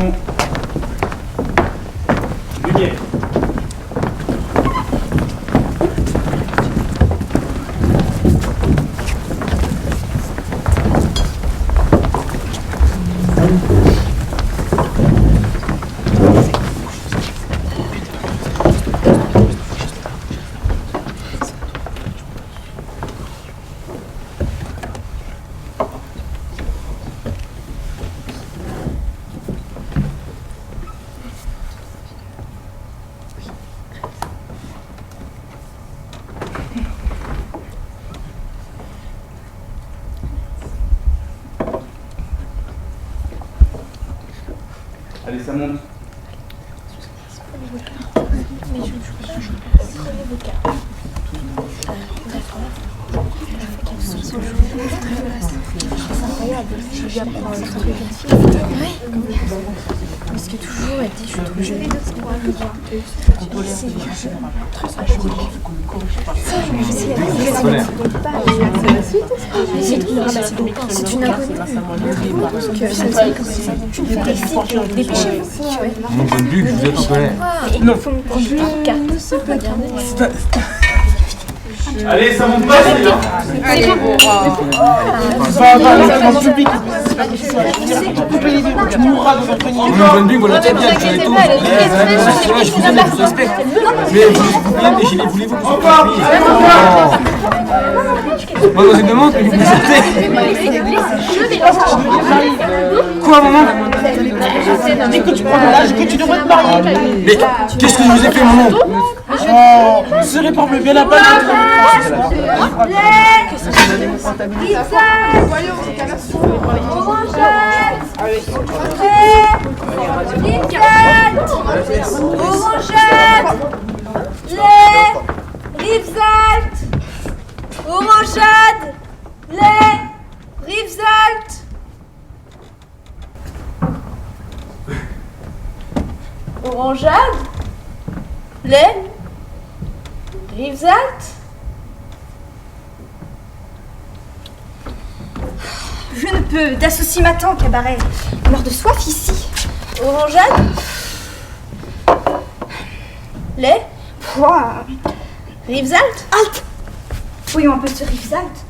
Simon. Lumière. Allez, ça monte. Parce que toujours elle dit je suis trop jolie. C'est une inconnue. Que ça me comme ça. Tu me fais des signes, dépêchez-vous. Mon jeune Luc, vous êtes en colère. Il faut me prendre une carte. Regardez. Allez, ça monte pas, c'est là. Allez, en public. Tu mourras dans un panier. Mon jeune Luc, voilà très bien, vous avez tout. Je vous respecte. Mais vous voulez des gilets, voulez-vous que je moi, je demande, mais vous me sortez. Quoi, maman? Dès que tu prends de l'âge, que tu devrais te marier. Mais qu'est-ce que je vous ai fait, maman? Oh, ce réparble bien la balle. Orangeade, lait, Rivesaltes. Orangeade, lait, Rivesaltes. Je ne peux, d'associer ma tante, cabaret. Mort de soif ici. Orangeade, lait, Pouah. Rivesaltes. Halte. Voyons un peu ce Rivesaltes.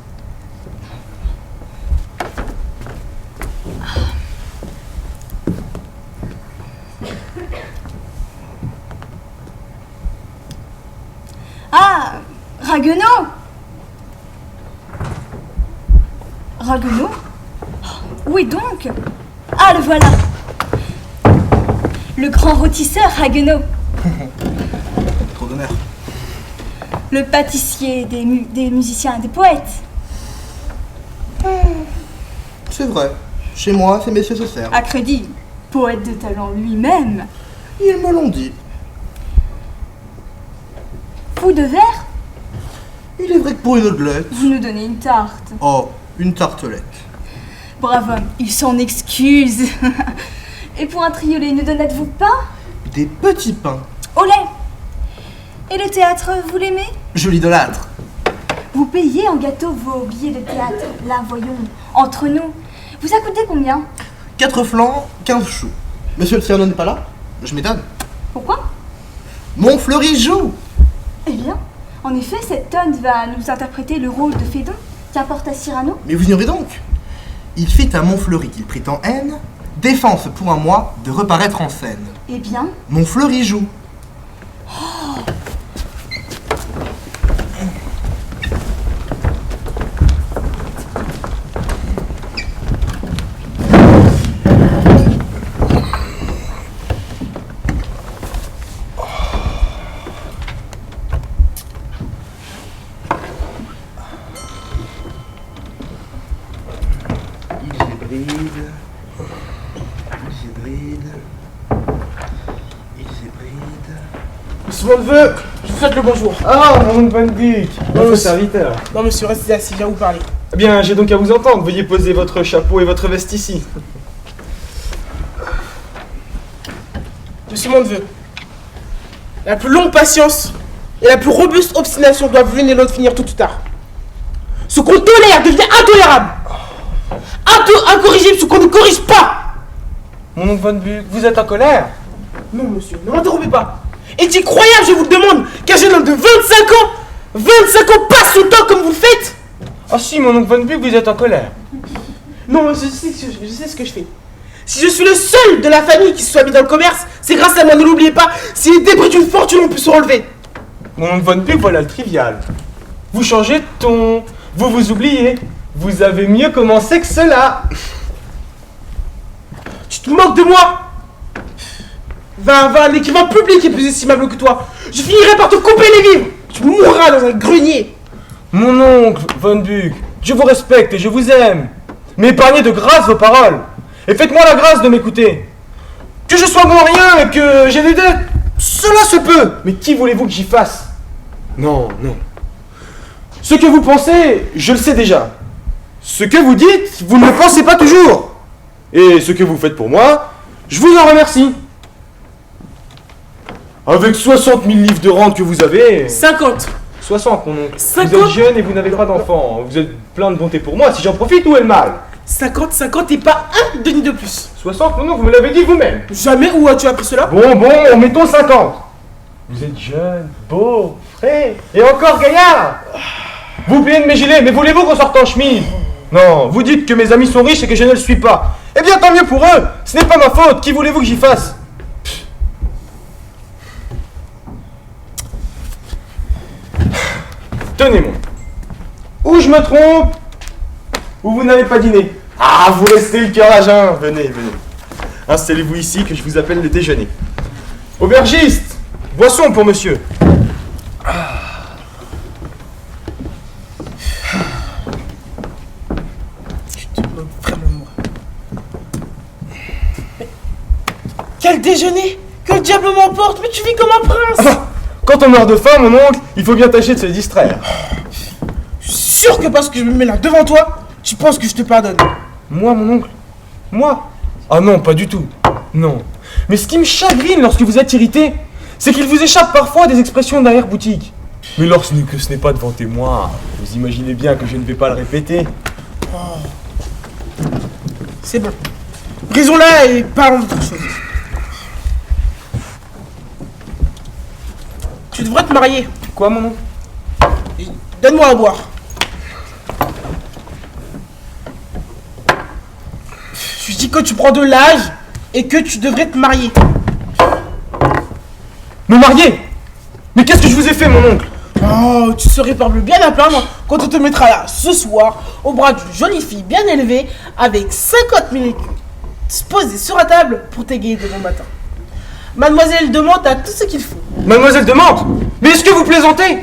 Ah, Ragueneau. Ragueneau? Où est donc? Ah, le voilà. Le grand rôtisseur Ragueneau. Trop d'honneur. Le pâtissier des musiciens et des poètes. C'est vrai. Chez moi, ces messieurs se servent. À crédit, poète de talent lui-même. Ils me l'ont dit. Fou de verre, Il est vrai que pour une omelette... vous nous donnez une tarte. Oh, une tartelette. Brave homme, il s'en excuse. Et pour un triolet, ne donnez-vous pas? Des petits pains. Au lait. Et le théâtre, vous l'aimez? Je l'idolâtre. Vous payez en gâteau vos billets de théâtre. Là, voyons, entre nous. Vous a coûté combien? 4 flancs, 15 choux. Monsieur le Cyrano n'est pas là? Je m'étonne. Pourquoi? Montfleury joue. Eh bien, en effet, cet homme va nous interpréter le rôle de Phédon qui apporte à Cyrano. Mais vous ignorez donc. Il fit à Montfleury qu'il prit en haine, défense pour un mois de reparaître en scène. Eh bien, Montfleury joue. Monsieur mon neveu, je vous souhaite le bonjour. Ah, mon Van Dyck, votre serviteur. Non monsieur, restez assis, j'ai à vous parler. Eh bien, j'ai donc à vous entendre. Veuillez poser votre chapeau et votre veste ici. Monsieur mon neveu, la plus longue patience et la plus robuste obstination doivent l'une et l'autre finir tôt ou tard. Ce qu'on tolère devient intolérable. Incorrigible, ce qu'on ne corrige pas. Mon oncle Von Buch, vous êtes en colère? Non, monsieur, ne m'interrompez pas. Est-il croyable, je vous le demande, qu'un jeune homme de 25 ans passe son temps comme vous le faites? Ah si, mon oncle Von Buch, vous êtes en colère. Non, je sais ce que je fais. Si je suis le seul de la famille qui se soit mis dans le commerce, c'est grâce à moi, ne l'oubliez pas. Si les débris d'une fortune ont pu se relever. Mon oncle Von Buch, voilà le trivial. Vous changez de ton, vous vous oubliez. Vous avez mieux commencé que cela. Tu te moques de moi? Va, l'écrivain public est plus estimable que toi. Je finirai par te couper les vivres. Tu mourras dans un grenier. Mon oncle Von Buch, je vous respecte et je vous aime. Mais épargnez de grâce vos paroles. Et faites-moi la grâce de m'écouter. Que je sois bon en rien et que j'ai des dettes, cela se peut. Mais qui voulez-vous que j'y fasse? Non, non. Ce que vous pensez, je le sais déjà. Ce que vous dites, vous ne le pensez pas toujours. Et ce que vous faites pour moi, je vous en remercie. Avec 60 000 livres de rente que vous avez... 50. 60, mon oncle. 50. Vous êtes jeune et vous n'avez pas d'enfant. Vous êtes plein de bonté pour moi. Si j'en profite, où est le mal? 50 et pas un denier de plus. 60, mon oncle, vous me l'avez dit vous-même. Jamais où as-tu appris cela? Bon, mettons 50. Vous êtes jeune, beau, frais et encore gaillard. Vous payez de mes gilets, mais voulez-vous qu'on sorte en chemise? Non, vous dites que mes amis sont riches et que je ne le suis pas. Eh bien, tant mieux pour eux. Ce n'est pas ma faute. Qui voulez-vous que j'y fasse? Tenez, mon. Ou je me trompe, ou vous n'avez pas dîné. Ah, vous restez le cœur à jeun. Venez. Installez-vous ici que je vous appelle le déjeuner. Aubergiste, boisson pour monsieur. Tu te moques vraiment de moi. Mais quel déjeuner? Que le diable m'emporte? Mais tu vis comme un prince. Quand on meurt de faim, mon oncle, il faut bien tâcher de se distraire. Je suis sûr que parce que je me mets là devant toi, tu penses que je te pardonne. Moi, mon oncle? Moi? Ah non, pas du tout. Non. Mais ce qui me chagrine lorsque vous êtes irrité, c'est qu'il vous échappe parfois des expressions d'arrière-boutique. Mais lorsque ce n'est pas devant témoin, vous imaginez bien que je ne vais pas le répéter. C'est bon. Brisons-la et parlons d'autre chose. Tu devrais te marier. Quoi, mon oncle? Donne-moi à boire. Je dis que tu prends de l'âge et que tu devrais te marier. Me marier? Mais qu'est-ce que je vous ai fait, mon oncle? Oh, tu serais parbleu bien à plaindre quand on te mettra là, ce soir, au bras d'une jolie fille bien élevée, avec 50 000 écus, posés sur la table pour t'égayer demain matin. Mademoiselle de Mantes a tout ce qu'il faut. Mademoiselle de Mantes? Mais est-ce que vous plaisantez?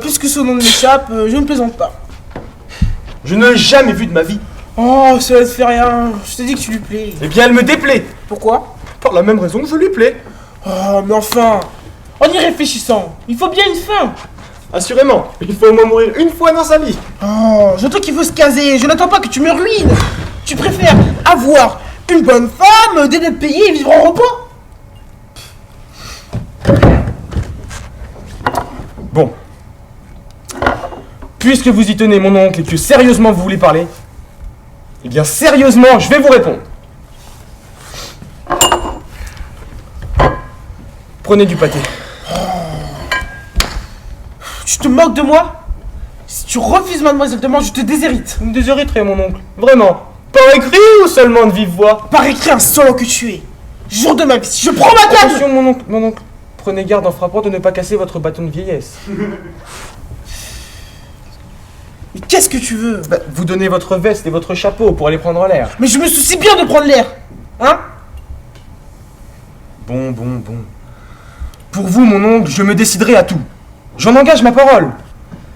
Puisque son nom m'échappe, je ne plaisante pas. Je ne l'ai jamais vue de ma vie. Oh, cela ne fait rien. Je te dis que tu lui plais. Eh bien, elle me déplaît. Pourquoi? Par la même raison que je lui plais. Oh, mais enfin, en y réfléchissant, il faut bien une fin. Assurément, il faut au moins mourir une fois dans sa vie. Oh, j'entends qu'il faut se caser. Je n'attends pas que tu me ruines. Tu préfères avoir une bonne femme, des dettes payées et vivre en repos? Bon. Puisque vous y tenez, mon oncle, et que sérieusement vous voulez parler, eh bien, sérieusement, je vais vous répondre. Prenez du pâté. Tu te moques de moi? Si tu refuses Mademoiselle de Mantes, je te déshérite. Vous me déshériterez, mon oncle. Vraiment. Par écrit ou seulement de vive voix? Par écrit insolent que tu es. Jour de ma vie, si je prends ma table. Attention, mon oncle. Prenez garde en frappant de ne pas casser votre bâton de vieillesse. Mais qu'est-ce que tu veux? Bah, vous donnez votre veste et votre chapeau pour aller prendre l'air. Mais je me soucie bien de prendre l'air. Hein? Bon. Pour vous, mon oncle, je me déciderai à tout. J'en engage ma parole.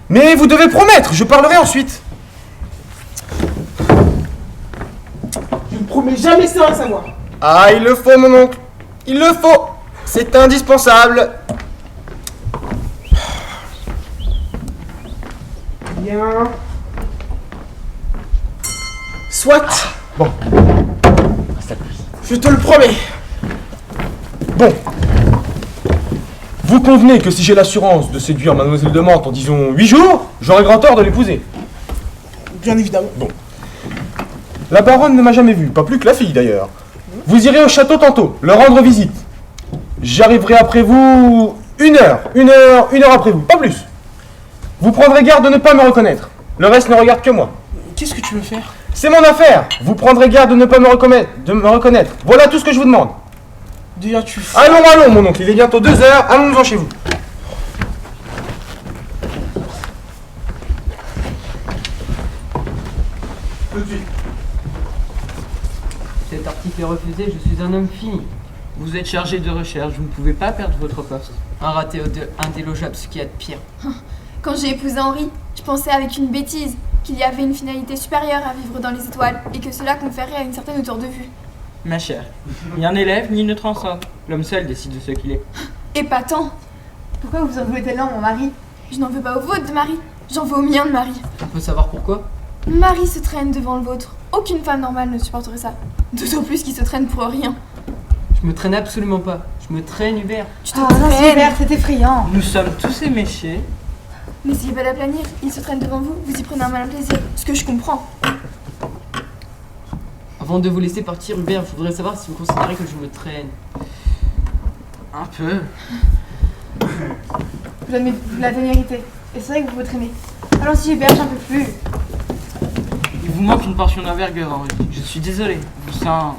Mais vous devez promettre, je parlerai ensuite. Je ne promets jamais ça à savoir. Ah, il le faut, mon oncle. Il le faut. C'est indispensable. Bien. Soit. Bon. Je te le promets. Bon. Vous convenez que si j'ai l'assurance de séduire Mademoiselle de Mantes en, disons, 8 jours, j'aurai grand tort de l'épouser. Bien évidemment. La baronne ne m'a jamais vu, pas plus que la fille d'ailleurs. Vous irez au château tantôt, leur rendre visite. J'arriverai après vous 1 heure après vous, pas plus. Vous prendrez garde de ne pas me reconnaître. Le reste ne regarde que moi. Qu'est-ce que tu veux faire? C'est mon affaire. Vous prendrez garde de ne pas me reconnaître. Voilà tout ce que je vous demande. Deviens-tu fou? Allons, mon oncle, il est bientôt 2 heures, allons-nous-en chez vous. Cet article est refusé, je suis un homme fini. Vous êtes chargé de recherche, vous ne pouvez pas perdre votre poste. Un raté indélogeable, ce qu'il y a de pire. Quand j'ai épousé Henri, je pensais avec une bêtise qu'il y avait une finalité supérieure à vivre dans les étoiles et que cela conférait à une certaine hauteur de vue. Ma chère, ni un élève, ni une transforme. L'homme seul décide de ce qu'il est. Épatant. Pourquoi vous en voulez tellement, mon mari? Je n'en veux pas au vôtre de mari, j'en veux au mien de mari. On peut savoir pourquoi? Mari se traîne devant le vôtre. Aucune femme normale ne supporterait ça. D'autant plus qu'il se traîne pour rien. Je me traîne absolument pas. Je me traîne, Hubert. Tu te Ah, traînes. Hubert, c'est effrayant. Nous sommes tous éméchés. N'essayez pas d'aplanir, il se traîne devant vous, vous y prenez un malin plaisir. Ce que je comprends. Avant de vous laisser partir, Hubert, je voudrais savoir si vous considérez que je me traîne. Un peu. Vous avez la vérité. Et c'est vrai que vous vous traînez. Allons-y, Hubert, j'en peux plus. Il vous manque une portion d'envergure, Henri. Je suis désolé. Vous êtes un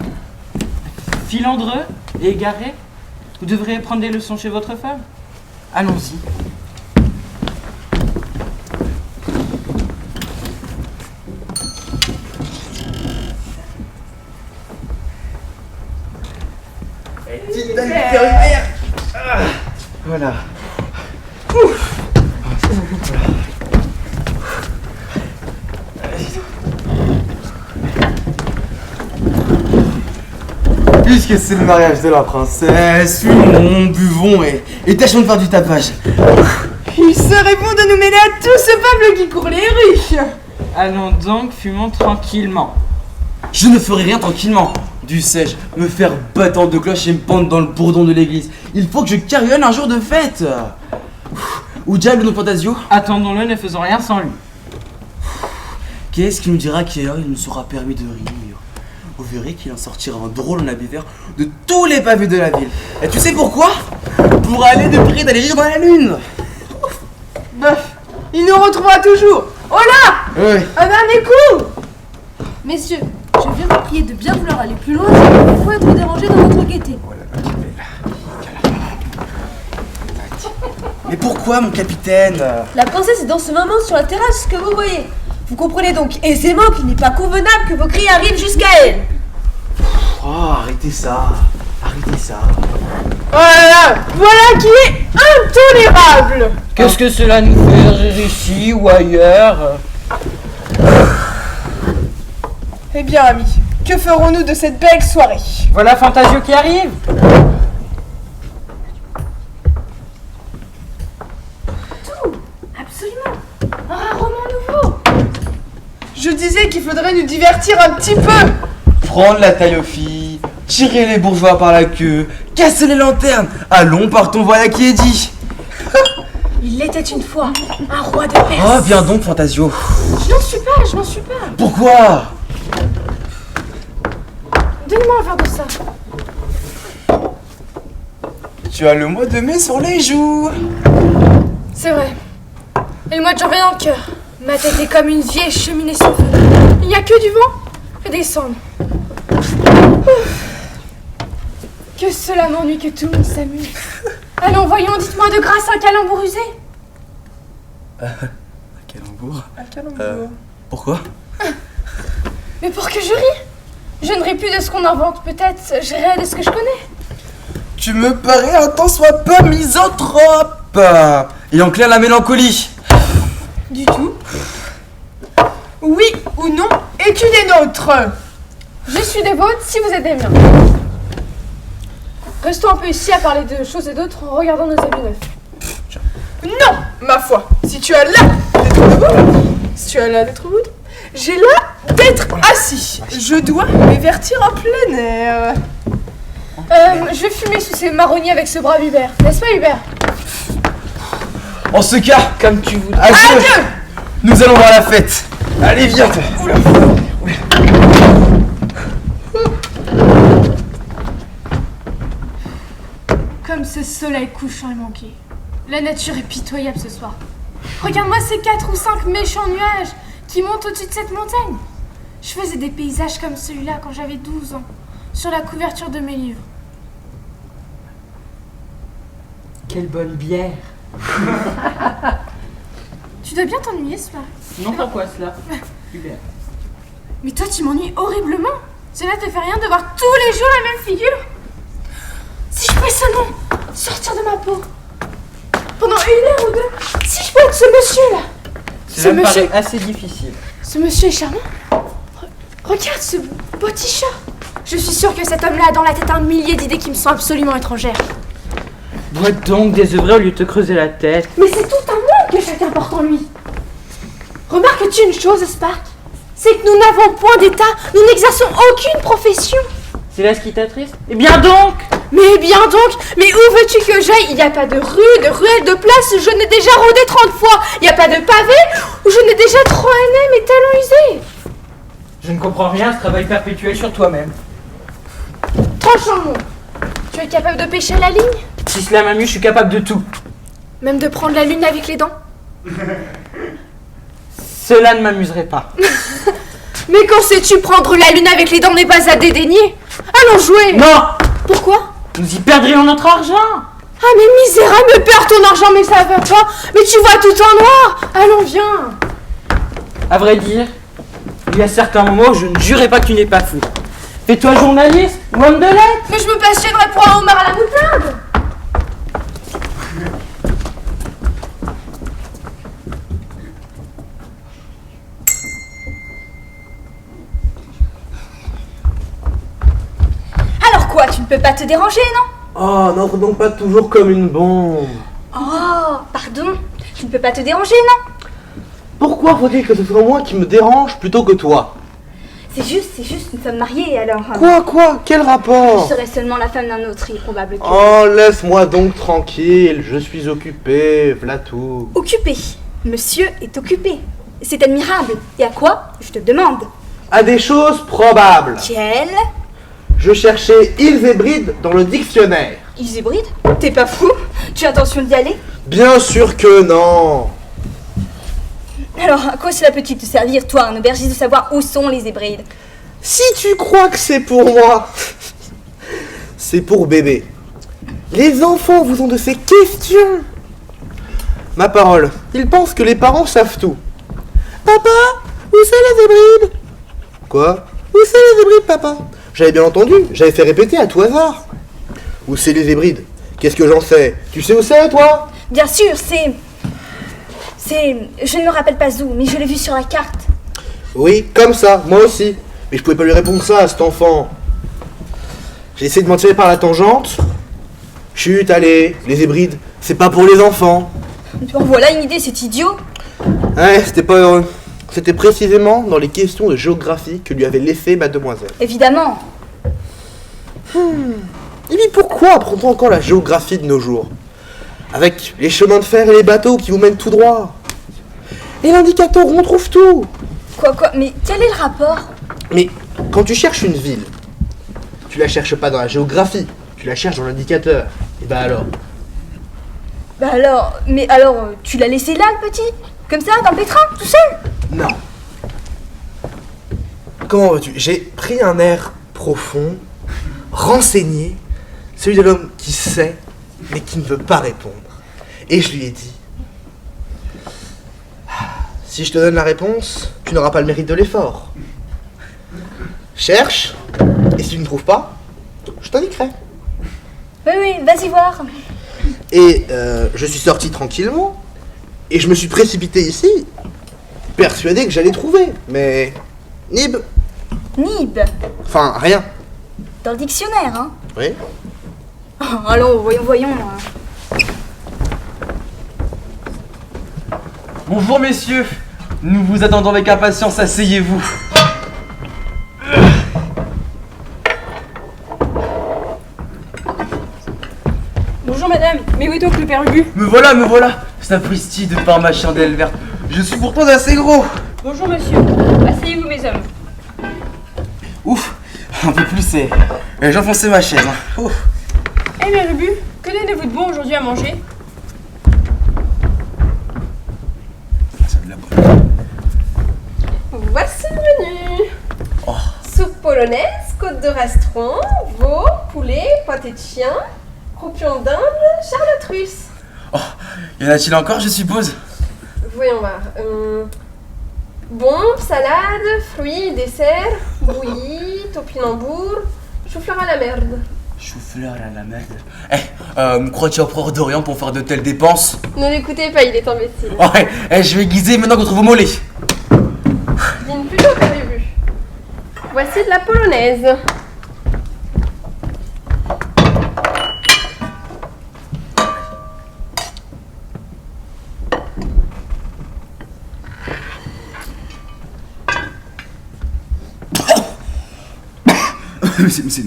filandreux et égaré. Vous devriez prendre des leçons chez votre femme. Allons-y. Voilà. Puisque c'est le mariage de la princesse, fumons, buvons et tâchons de faire du tapage. Il serait bon de nous mêler à tout ce peuple qui court les rues. Allons donc, fumons tranquillement. Je ne ferai rien tranquillement. Dussé-je me faire battre en 2 cloches et me pendre dans le bourdon de l'église. Il faut que je carillonne un jour de fête. Où diable nos Fantasio? Attendons-le, ne faisons rien sans lui. Qu'est-ce qui nous dira quelle heure il nous sera permis de rire? Vous verrez qu'il en sortira un drôle en habit vert de tous les pavés de la ville. Et tu sais pourquoi? Pour aller de près d'aller rire dans la lune. Bof, il nous retrouvera toujours. Oh là! Oui. Un dernier coup! Messieurs, je viens vous prier de bien vouloir aller plus loin sans toutefois être dérangé dans votre gaieté. Mais pourquoi, mon capitaine? La princesse est dans ce moment sur la terrasse que vous voyez. Vous comprenez donc aisément qu'il n'est pas convenable que vos cris arrivent jusqu'à elle. Oh, arrêtez ça. Arrêtez ça. Voilà qui est intolérable. Qu'est-ce que cela nous fait rire ici ou ailleurs? Eh bien, amis, que ferons-nous de cette belle soirée? Voilà Fantasio qui arrive. Absolument. Un roman nouveau. Je disais qu'il faudrait nous divertir un petit peu. Prendre la taille aux filles, tirer les bourgeois par la queue, casser les lanternes. Allons, partons, voilà qui est dit. Il était une fois un roi de Perse. Oh, viens donc, Fantasio. Je n'en suis pas. Pourquoi? Donne-moi un verre de ça. Tu as le mois de mai sur les joues. C'est vrai. Et le mois de janvier dans le cœur. Ma tête est comme une vieille cheminée sans feu. Il n'y a que du vent et des cendres. Que cela m'ennuie que tout le monde s'amuse. Allons, voyons, dites-moi de grâce un calembour usé. Calembour. Un calembour. Pourquoi? Mais pour que je rie. Je ne ris plus de ce qu'on invente, peut-être je rirai de ce que je connais. Tu me parais un tant soit peu misanthrope. Et en clair la mélancolie. Du tout. Oui ou non, es-tu des nôtres? Je suis des vôtres si vous êtes des miens. Restons un peu ici à parler de choses et d'autres en regardant nos habits neufs. Non, ma foi, si tu as là d'être debout, j'ai là d'être assis. Je dois m'évertir en plein air. Je vais fumer sous ces marronniers avec ce brave Hubert, n'est-ce pas Hubert? En ce cas, Comme tu voudras. adieu. Nous allons voir la fête. Allez, viens. Oula. Comme ce soleil couchant est manqué. La nature est pitoyable ce soir. Regarde-moi ces 4 ou 5 méchants nuages qui montent au-dessus de cette montagne. Je faisais des paysages comme celui-là quand j'avais 12 ans, sur la couverture de mes livres. Quelle bonne bière. Tu dois bien t'ennuyer ce soir. Non, pourquoi cela? Hubert. Mais toi, tu m'ennuies horriblement. Cela te fait rien de voir tous les jours la même figure? Si je pouvais seulement sortir de ma peau pendant 1 heure ou 2, si je pouvais être ce monsieur-là. Cela me paraît assez difficile. Ce monsieur est charmant. Regarde ce beau t-shirt. Je suis sûre que cet homme-là a dans la tête un millier d'idées qui me sont absolument étrangères. Bois donc des œuvres au lieu de te creuser la tête. Mais c'est tout un monde que chacun porte en lui. Remarques-tu une chose, Spark? C'est que nous n'avons point d'état, nous n'exerçons aucune profession. C'est là ce qui t'attriste? Eh bien donc! Mais bien donc, mais où veux-tu que j'aille? Il n'y a pas de rue, de ruelle, de place, je n'ai déjà rôdé 30 fois. Il n'y a pas de pavé, où je n'ai déjà traîné mes talons usés. Je ne comprends rien à ce travail perpétuel sur toi-même. Tranchons-nous. Tu es capable de pêcher la ligne? Si cela m'amuse, je suis capable de tout. Même de prendre la lune avec les dents? Cela ne m'amuserait pas. Mais quand sais-tu prendre la lune avec les dents n'est pas à dédaigner. Allons jouer. Non! Pourquoi? Nous y perdrions notre argent. Ah mais misérable, me perds ton argent, mais ça va pas. Mais tu vois tout en noir. Allons, viens. À vrai dire, il y a certains moments où je ne jurais pas que tu n'es pas fou. Fais-toi journaliste ou homme de lettres. Mais je me passionnerais pour un homard à la moutarde. Alors quoi, tu ne peux pas te déranger, non? Oh, n'entre donc pas toujours comme une bombe. Oh, pardon, tu ne peux pas te déranger, non? Pourquoi faut-il que ce soit moi qui me dérange plutôt que toi? C'est juste, nous sommes mariés, alors... Quoi? Quel Je rapport? serai seulement la femme d'un autre, il est probable que... Oh, laisse-moi donc tranquille, je suis occupé, v'là tout. Occupé. Monsieur est occupé. C'est admirable. Et à quoi? Je te demande. À des choses probables. Quelle? Je cherchais ils et brides dans le dictionnaire. Ils hybrides? T'es pas fou? Tu as intention d'y aller? Bien sûr que non. Alors, à quoi cela peut-il te servir, toi, un aubergiste, de savoir où sont les hybrides? Si tu crois que c'est pour moi, c'est pour bébé. Les enfants vous ont de ces questions. Ma parole, ils pensent que les parents savent tout. Papa, où c'est les hybrides? Quoi? Où c'est les hybrides, papa? J'avais bien entendu, j'avais fait répéter à tout hasard. Où c'est les hybrides? Qu'est-ce que j'en sais? Tu sais où c'est, toi? Bien sûr, c'est... Je ne me rappelle pas où, mais je l'ai vu sur la carte. Oui, comme ça, moi aussi. Mais je pouvais pas lui répondre ça à cet enfant. J'ai essayé de m'en tirer par la tangente. Chut, allez, les hybrides, c'est pas pour les enfants. Bon, voilà une idée, c'est idiot. Ouais, c'était pas heureux. C'était précisément dans les questions de géographie que lui avait laissé mademoiselle. Évidemment. Et puis pourquoi apprend-on encore la géographie de nos jours? Avec les chemins de fer et les bateaux qui vous mènent tout droit. Et l'indicateur, on trouve tout. Quoi, mais quel est le rapport? Mais quand tu cherches une ville, tu la cherches pas dans la géographie, tu la cherches dans l'indicateur. Et bah alors? Mais alors, tu l'as laissé là, le petit? Comme ça, dans le pétrin, tout seul? Non. Comment veux-tu? J'ai pris un air profond, renseigné, celui de l'homme qui sait, mais qui ne veut pas répondre. Et je lui ai dit, si je te donne la réponse, tu n'auras pas le mérite de l'effort. Cherche, et si tu ne trouves pas, je t'indiquerai. Oui, vas-y voir. Et je suis sorti tranquillement, et je me suis précipité ici, persuadé que j'allais trouver, mais... Nib. Nib. Enfin, rien. Dans le dictionnaire, hein? Oui. Oh, allons, voyons. Bonjour messieurs, nous vous attendons avec impatience, asseyez-vous. Bonjour madame, mais où est donc le père Ubu? Me voilà, sapristi de par ma chandelle verte. Je suis pourtant assez gros. Bonjour monsieur, asseyez-vous mes hommes. Ouf, un peu plus c'est... J'enfonçais ma chaise. Hein. Ouf. Eh père Ubu, Que donnez-vous de bon aujourd'hui à manger? Voici le menu. Soupe polonaise, côte de rastron, veau, poulet, pâté de chien, croupion d'Inde, charlotte russe. Y en a-t-il encore, je suppose? Voyons voir. Bombe, salade, fruits, dessert, bouillie, topinambour, chou-fleur à la merde. Chou-fleur à la merde. Crois-tu empereur d'Orient pour faire de telles dépenses? Ne l'écoutez pas, il est imbécile. Je vais aiguiser maintenant contre vos mollets. Dîne plutôt que prévu. Voici de la polonaise.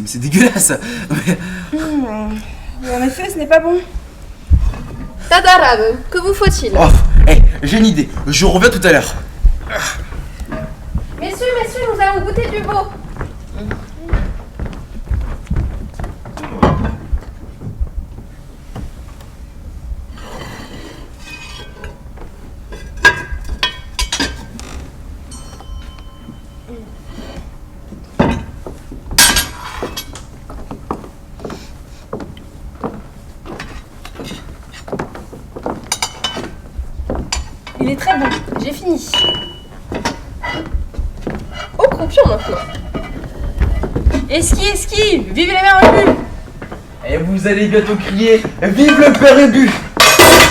C'est dégueulasse. En effet, ce n'est pas bon. Tadarabe, que vous faut-il? J'ai une idée. Je reviens tout à l'heure. Messieurs, nous allons goûter du veau. Il est très bon. J'ai fini. Au croupion maintenant. Esqui, vive les mères Ubu. Et vous allez bientôt crier vive le père Ubu.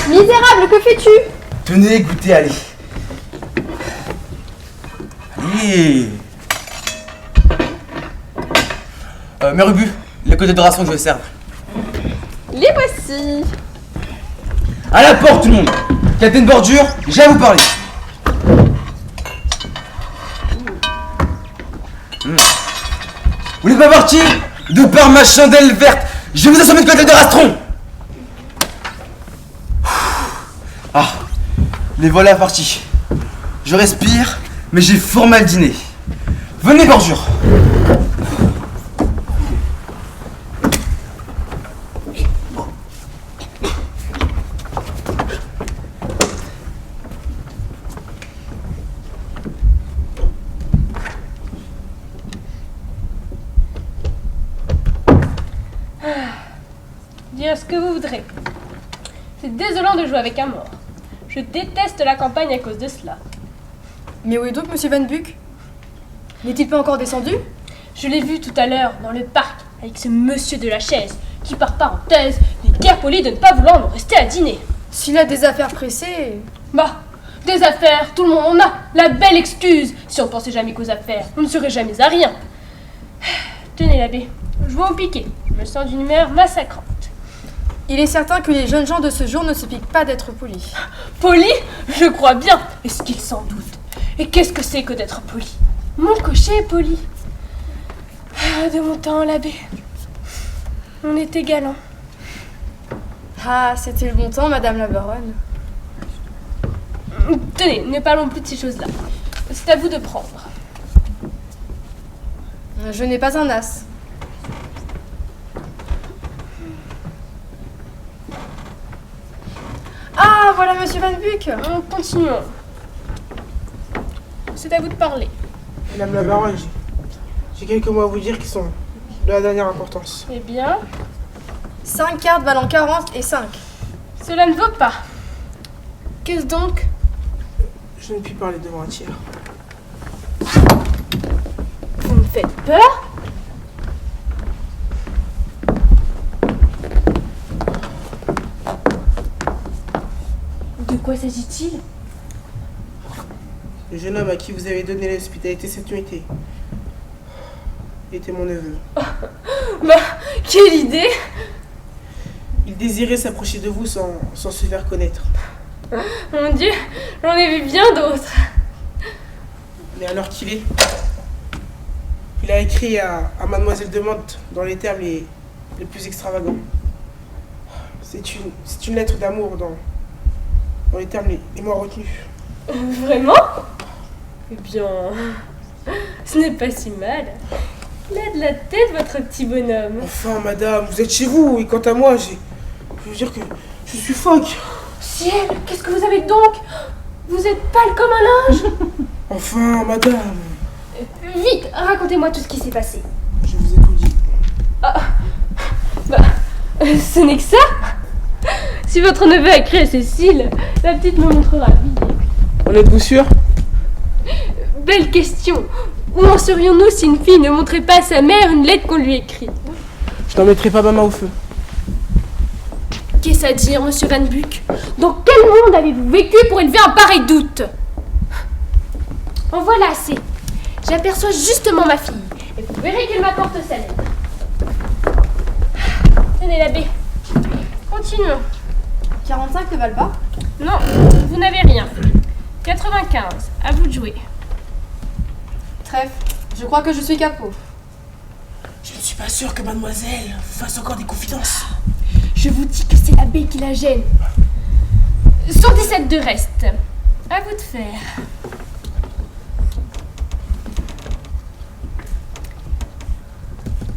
Misérable, que fais-tu? Tenez, goûtez, allez. Allez. Mère Ubu, les côtés de ration que je vais servir. Les voici. À la porte, tout le monde. Capitaine Bordure, j'ai à vous parler. Vous n'êtes pas parti? De par ma chandelle verte, je vais vous assommer de côté de rastron. Les voilà partis. Je respire, mais j'ai fort mal dîné. Venez, Bordure. Dire ce que vous voudrez. C'est désolant de jouer avec un mort. Je déteste la campagne à cause de cela. Mais où est donc Monsieur Van Buck? N'est-il pas encore descendu? Je l'ai vu tout à l'heure dans le parc avec ce monsieur de la chaise qui, par parenthèse, n'est guère poli de ne pas vouloir nous rester à dîner. S'il a des affaires pressées... Bah, des affaires, tout le monde en a. La belle excuse. Si on pensait jamais qu'aux affaires, on ne serait jamais à rien. Tenez l'abbé, jouons au piquet. Je me sens d'une humeur massacrante. Il est certain que les jeunes gens de ce jour ne se piquent pas d'être polis. Poli? Je crois bien. Est-ce qu'ils s'en doutent? Et qu'est-ce que c'est que d'être poli? Mon cocher est poli. De mon temps, l'abbé. On était galants. Ah, c'était le bon temps, Madame la Baronne. Tenez, ne parlons plus de ces choses-là. C'est à vous de prendre. Je n'ai pas un as. Ah, voilà Monsieur Van Buck. Continuons. C'est à vous de parler. Madame la Baronne, j'ai quelques mots à vous dire qui sont de la dernière importance. Eh bien, 5 cartes valant 40 et 5. cela ne vaut pas. Qu'est-ce donc? Je ne puis parler devant un tiers. Vous me faites peur? De quoi s'agit-il? Le jeune homme à qui vous avez donné l'hospitalité cette nuitée était mon neveu. Bah, quelle idée! Il désirait s'approcher de vous sans se faire connaître. Mon Dieu, j'en ai vu bien d'autres. Mais alors qu'il est, il a écrit à Mademoiselle de Mantes dans les termes les plus extravagants. C'est une lettre d'amour dans les termes les moins retenus. Vraiment? Eh bien, ce n'est pas si mal. Il a de la tête, votre petit bonhomme. Enfin, madame, vous êtes chez vous, et quant à moi, Je veux dire que je suis phoque. Ciel, qu'est-ce que vous avez donc? Vous êtes pâle comme un linge. Enfin, madame. Vite, racontez-moi tout ce qui s'est passé. Je vous ai tout dit. Ce n'est que ça. Si votre neveu a écrit à Cécile, la petite me montrera la vidéo. En êtes-vous sûr? Belle question. Où en serions-nous si une fille ne montrait pas à sa mère une lettre qu'on lui écrit? Je n'en mettrai pas ma main au feu. Qu'est-ce à dire, monsieur Van Buck? Dans quel monde avez-vous vécu pour élever un pareil doute? En voilà assez. J'aperçois justement ma fille, et vous verrez qu'elle m'apporte sa lettre. Tenez l'abbé. Continuons. 45 ne valent pas? Non, vous n'avez rien. 95, à vous de jouer. Trèfle, je crois que je suis capot. Je ne suis pas sûr que mademoiselle fasse encore des confidences. Je vous dis que c'est l'abbé qui la gêne. Sur 17 de reste. À vous de faire.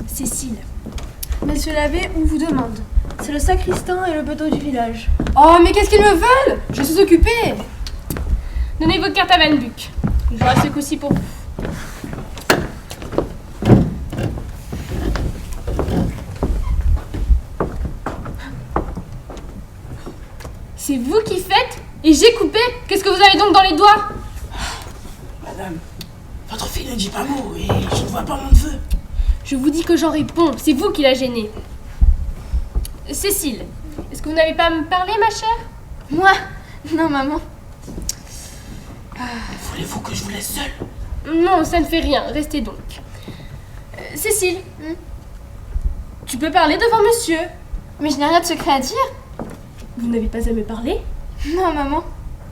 Cécile. Monsieur l'abbé, on vous demande. C'est le sacristain et le bedeau du village. Oh, mais qu'est-ce qu'ils me veulent? Je suis occupée. Donnez vos cartes à Van Buck. Je jouerai ce coup-ci pour vous. C'est vous qui faites et j'ai coupé. Qu'est-ce que vous avez donc dans les doigts? Madame, votre fille ne dit pas mot et je ne vois pas mon neveu. Je vous dis que j'en réponds. C'est vous qui l'a gêné. Cécile, est-ce que vous n'avez pas à me parler, ma chère? Moi? Non, maman. Voulez-vous que je vous laisse seule? Non, ça ne fait rien. Restez donc. Cécile, tu peux parler devant monsieur. Mais je n'ai rien de secret à dire. Vous n'avez pas à me parler? Non, maman.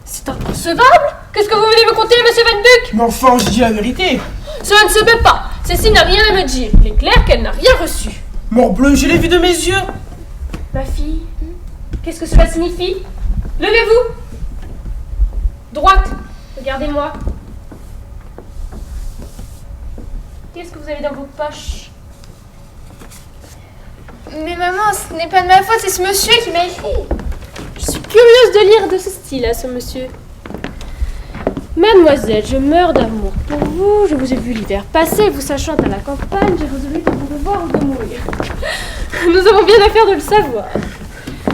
C'est inconcevable. Qu'est-ce que vous voulez me conter, monsieur Van Buck? Mais enfin, je dis la vérité. Cela ne se peut pas. Cécile n'a rien à me dire. Il est clair qu'elle n'a rien reçu. Morbleu, je l'ai vu de mes yeux. Ma fille, qu'est-ce que cela signifie? Levez-vous. Droite. Regardez-moi. Qu'est-ce que vous avez dans vos poches? Mais maman, ce n'est pas de ma faute, c'est ce monsieur qui m'a écrit. Je suis curieuse de lire de ce style à ce monsieur. Mademoiselle, je meurs d'amour pour vous. Je vous ai vu l'hiver passé, vous sachant à la campagne. J'ai résolu de vous revoir ou de mourir. Nous avons bien affaire de le savoir.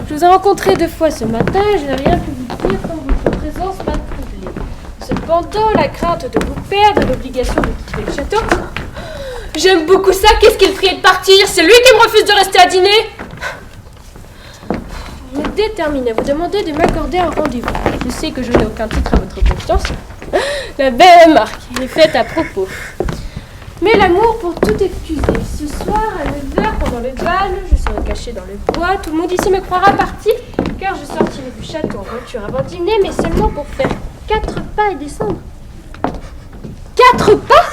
Je vous ai rencontré 2 fois ce matin et je n'ai rien pu vous dire tant votre présence m'a troublée. Cependant, la crainte de vous perdre et l'obligation de quitter le château. J'aime beaucoup ça. Qu'est-ce qu'il priait de partir? C'est lui qui me refuse de rester à dîner. Vous me déterminez à vous demander de m'accorder un rendez-vous. Je sais que je n'ai aucun titre à votre confiance. La belle remarque est faite à propos. Mais l'amour pour tout excuser. Ce soir, à 9h, pendant le bal, je serai cachée dans le bois. Tout le monde ici me croira partie, car je sortirai du château en voiture avant dîner, mais seulement pour faire 4 pas et descendre. 4 pas?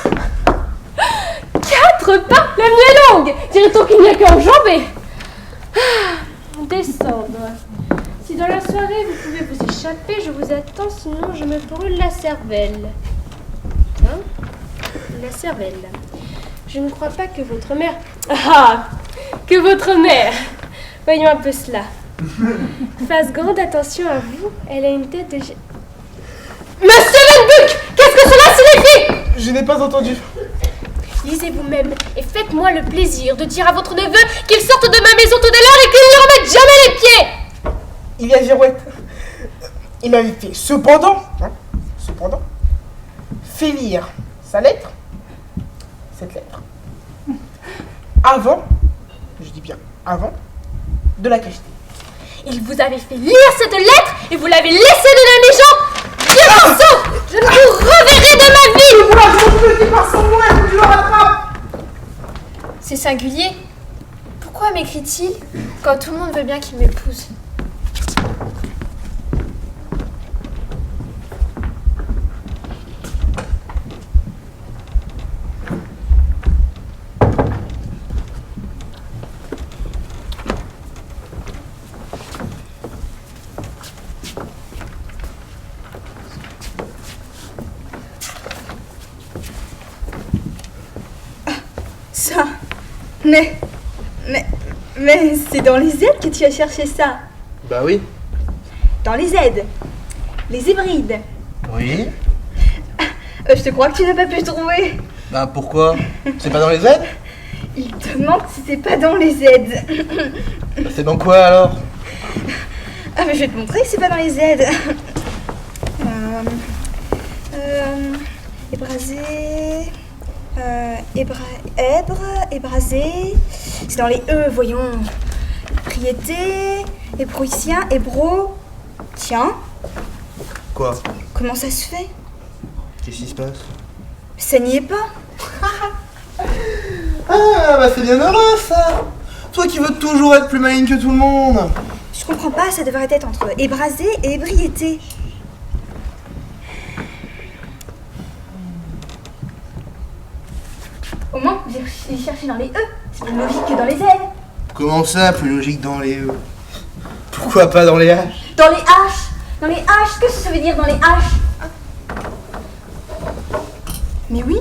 4 pas? L'avenue est longue. Dirait-on qu'il n'y a qu'à enjamber. Descendre. Si dans la soirée vous pouvez vous échapper, je vous attends, sinon je me brûle la cervelle. Hein? La cervelle. Je ne crois pas que votre mère... Ah! Que votre mère... Voyons un peu cela. Fasse grande attention à vous, elle a une tête de... Monsieur Van Buck! Qu'est-ce que cela signifie? Je n'ai pas entendu. Lisez vous-même et faites-moi le plaisir de dire à votre neveu qu'il sorte de ma maison tout à l'heure et qu'il n'y remette jamais les pieds. Il y a Girouette. Il m'avait fait cependant, fait lire sa lettre, cette lettre, avant, je dis bien avant, de la cacheter. Il vous avait fait lire cette lettre et vous l'avez laissée de la maison. Dieu morceau, je ne vous reverrai de ma vie. Moi, je ne peux pas sans moi, il faut que je le rattrape. C'est singulier. Pourquoi m'écrit-il quand tout le monde veut bien qu'il m'épouse? Ça n'est Mais c'est dans les Z que tu as cherché ça. Bah oui. Dans les Z. Les hybrides. Oui. Je te crois que tu n'as pas pu trouver. Bah pourquoi? C'est pas dans les Z? Il te demande si c'est pas dans les Z. Bah, c'est dans quoi alors? Ah mais je vais te montrer que c'est pas dans les Z. Ébrasé. Ébrasé. C'est dans les E, voyons. Ébriété. Ébrouissien. Ébro. Tiens, Quoi? comment ça se fait? Qu'est-ce qui se passe? Ça n'y est pas. Ah bah c'est bien heureux ça! Toi qui veux toujours être plus maligne que tout le monde! Je comprends pas, ça devrait être entre ébrasé et ébriété. Au moins, j'ai cherché dans les E. C'est plus logique que dans les L. Comment ça, plus logique dans les E? Pourquoi pas dans les H? Dans les H. Dans les H, qu'est-ce que ça veut dire dans les H? Mais oui.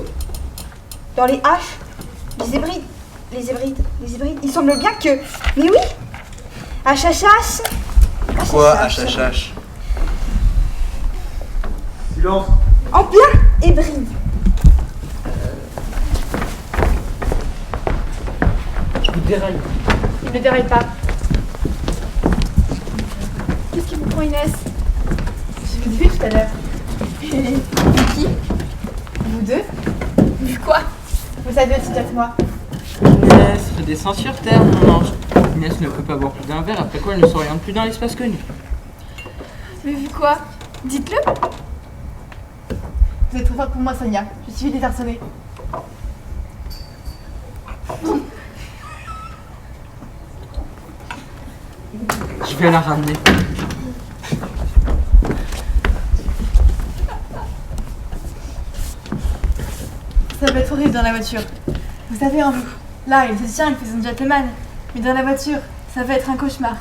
Dans les H. Les hybrides. Il semble bien que... Mais oui. HHH. Quoi, HHH? Silence. En plein hybride. Je vous déraille. Il ne déraille pas. Qu'est-ce qui vous prend, Inès? Je vous ai vu tout à l'heure. Qui? Vous deux? Vu quoi? Vous savez aussi bien que moi. Inès, redescends sur terre, mon ange. Inès ne peut pas boire plus d'un verre, après quoi elle ne s'oriente plus dans l'espace connu. Mais vu quoi? Dites-le. Vous êtes trop forte pour moi, Sonia. Je suis désarçonnée. Je vais la ramener. Ça peut être horrible dans la voiture. Vous savez, en vous, là, il se tient, il fait son gentleman. Mais dans la voiture, ça va être un cauchemar.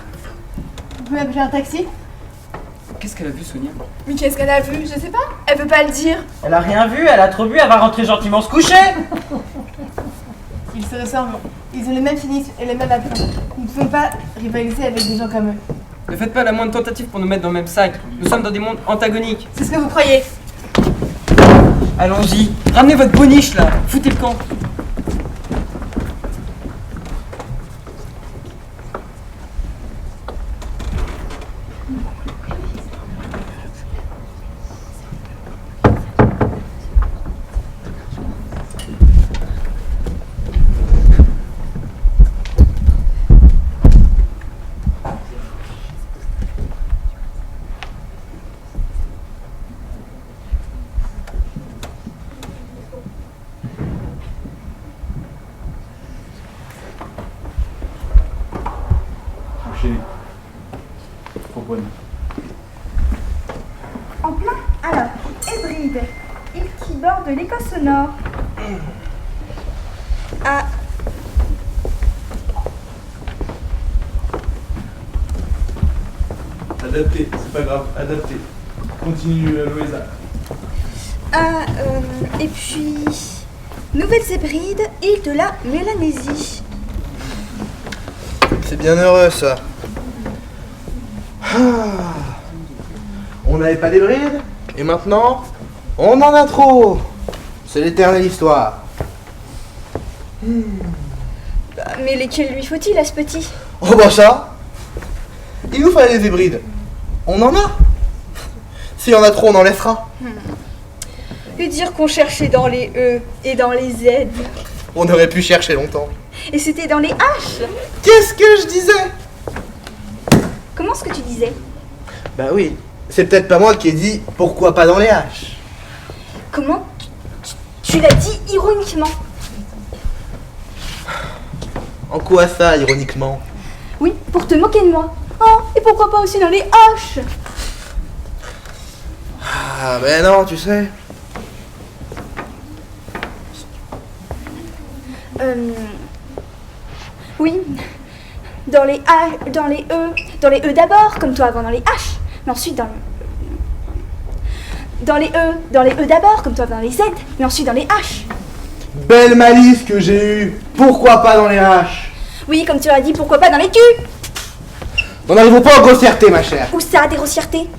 Vous pouvez appeler un taxi? Qu'est-ce qu'elle a vu, Sonia? Mais qu'est-ce qu'elle a vu? Je sais pas. Elle veut pas le dire. Elle a rien vu, elle a trop bu, elle va rentrer gentiment se coucher. Ils se ressemblent. Ils ont les mêmes cynismes et les mêmes appuis. Nous ne pouvons pas rivaliser avec des gens comme eux. Ne faites pas la moindre tentative pour nous mettre dans le même sac. Nous sommes dans des mondes antagoniques. C'est ce que vous croyez. Allons-y. Ramenez votre boniche là. Foutez le camp. En plein. Alors, hybride. Île qui borde l'Écosse au nord. Ah. Adapté, c'est pas grave, adapté. Continue, Louisa. Ah, et puis... Nouvelles Hébrides, île de la Mélanésie. C'est bien heureux ça. On n'avait pas d'hybride, et maintenant, on en a trop. C'est l'éternelle histoire. Mais lesquels lui faut-il à ce petit? Oh bah ça, il nous fallait des hybrides. On en a. S'il y en a trop, on en laissera. Et dire qu'on cherchait dans les E et dans les Z. On aurait pu chercher longtemps. Et c'était dans les H. Qu'est-ce que je disais? Comment est-ce que tu disais? Bah oui, c'est peut-être pas moi qui ai dit pourquoi pas dans les H. Comment? Tu l'as dit ironiquement. En quoi ça, ironiquement? Oui, pour te moquer de moi. Oh, et pourquoi pas aussi dans les H? Ah ben non, tu sais. Oui. Dans les A, dans les E. Dans les E d'abord, comme toi avant dans les H. Mais ensuite dans les E. Dans les E d'abord, comme toi dans les Z. Mais ensuite dans les H. Belle malice que j'ai eue. Pourquoi pas dans les H? Oui, comme tu l'as dit, pourquoi pas dans les culs? N'en arrivons pas aux grossièretés, ma chère. Où ça, des grossièretés?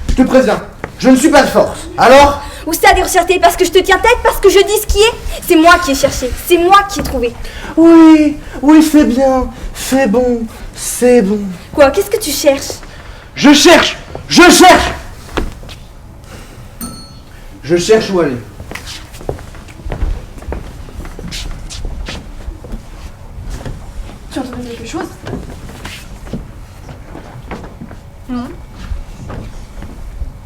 Je te préviens, je ne suis pas de force. Alors? Où ça, des grossièretés? Parce que je te tiens tête, parce que je dis ce qui est? C'est moi qui ai cherché, c'est moi qui ai trouvé. Oui, oui, c'est bien, c'est bon, c'est bon. Quoi? Qu'est-ce que tu cherches? Je cherche! Je cherche! Je cherche où aller. Tu as entendu quelque chose? Non.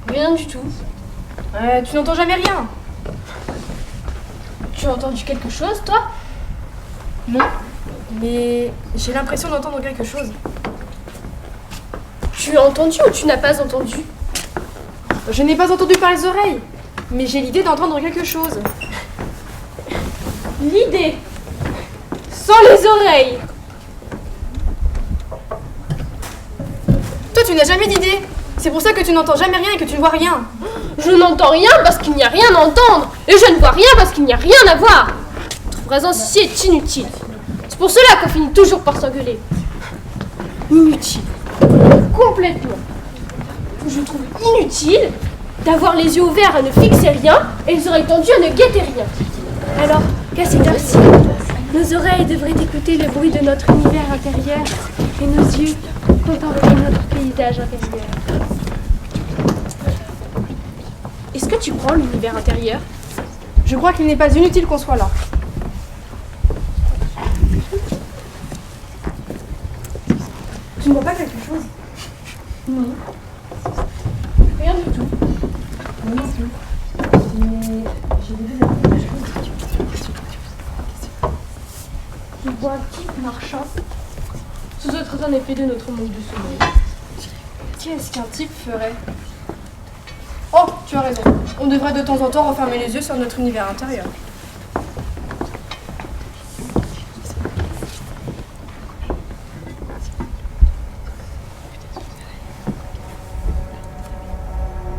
Rien du tout. Tu n'entends jamais rien. Tu as entendu quelque chose, toi? Non. Mais j'ai l'impression d'entendre quelque chose. Tu as entendu ou tu n'as pas entendu? Je n'ai pas entendu par les oreilles, mais j'ai l'idée d'entendre quelque chose. L'idée. Sans les oreilles. Toi, tu n'as jamais d'idée. C'est pour ça que tu n'entends jamais rien et que tu ne vois rien. Je n'entends rien parce qu'il n'y a rien à entendre. Et je ne vois rien parce qu'il n'y a rien à voir. Votre présence ici est inutile. C'est pour cela qu'on finit toujours par s'engueuler. Inutile. Complètement. Je trouve inutile d'avoir les yeux ouverts à ne fixer rien et les oreilles tendues à ne guetter rien. Alors, qu'à cette heure-ci, nos oreilles devraient écouter le bruit de notre univers intérieur et nos yeux contempler notre paysage intérieur. Est-ce que tu crois l'univers intérieur? Je crois qu'il n'est pas inutile qu'on soit là. Tu ne vois pas quelque chose? Non. Rien du tout. Moi non plus. Mais j'ai vu quelque chose. Je vois un type marchant. Ce serait un effet de notre manque de sommeil. Qu'est-ce qu'un type ferait? Oh, tu as raison. On devrait de temps en temps refermer les yeux sur notre univers intérieur.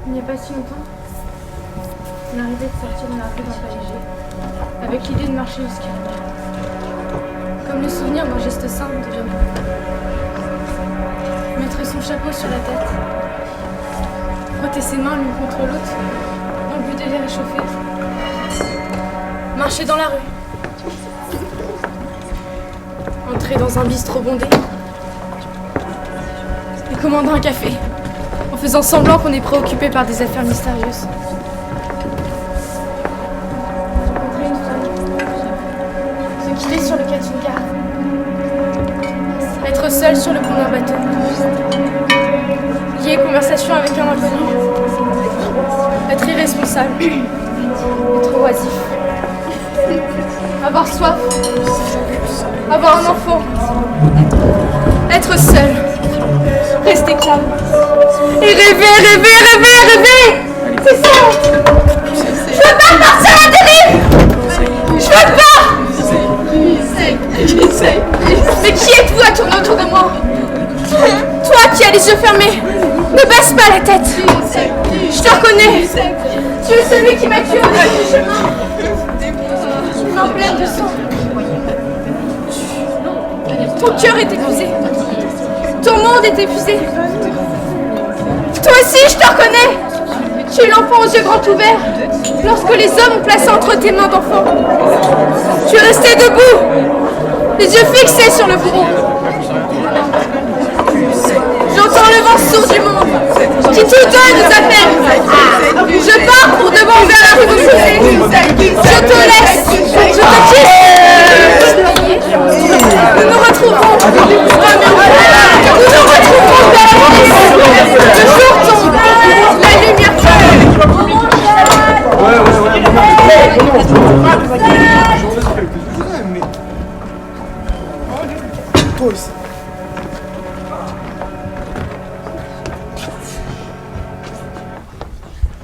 Il n'y a pas si longtemps, on arrivait de sortir dans la rue d'un pas léger, avec l'idée de marcher jusqu'à la. Comme le souvenir d'un geste simple devient plus. Mettre son chapeau sur la tête, frotter ses mains l'une contre l'autre, en but de les réchauffer. Marcher dans la rue. Entrer dans un bistrot bondé. Et commander un café, en faisant semblant qu'on est préoccupé par des affaires mystérieuses. Rencontrer une femme. Se quitter sur le quai d'une gare. Être seul sur le pont d'un bateau. Lier conversation avec un inconnu. Être irresponsable. Être oisif. Avoir soif. Avoir un enfant. Être seul. Rester calme. Et rêver. C'est ça. Je veux pas partir à la télé. Je veux pas. Mais qui êtes-vous à tourner autour de moi? Toi qui as les yeux fermés, ne baisse pas la tête. Je te reconnais. Tu es celui qui m'a tué au bout du chemin. Une main pleine de sang. Ton cœur est épuisé. Ton monde est épuisé. Toi aussi, je te reconnais. Tu es l'enfant aux yeux grands ouverts lorsque les hommes ont placé entre tes mains d'enfant. Tu es resté debout, les yeux fixés sur le bourreau. J'entends le vent sourd du monde qui tous deux nous appelle. Je pars pour de bon vers la rue opposée. Je te laisse, je te quitte. Nous nous retrouverons. Nous nous retrouverons vers la police. Le jour tombe, la lumière tombe. Toi aussi.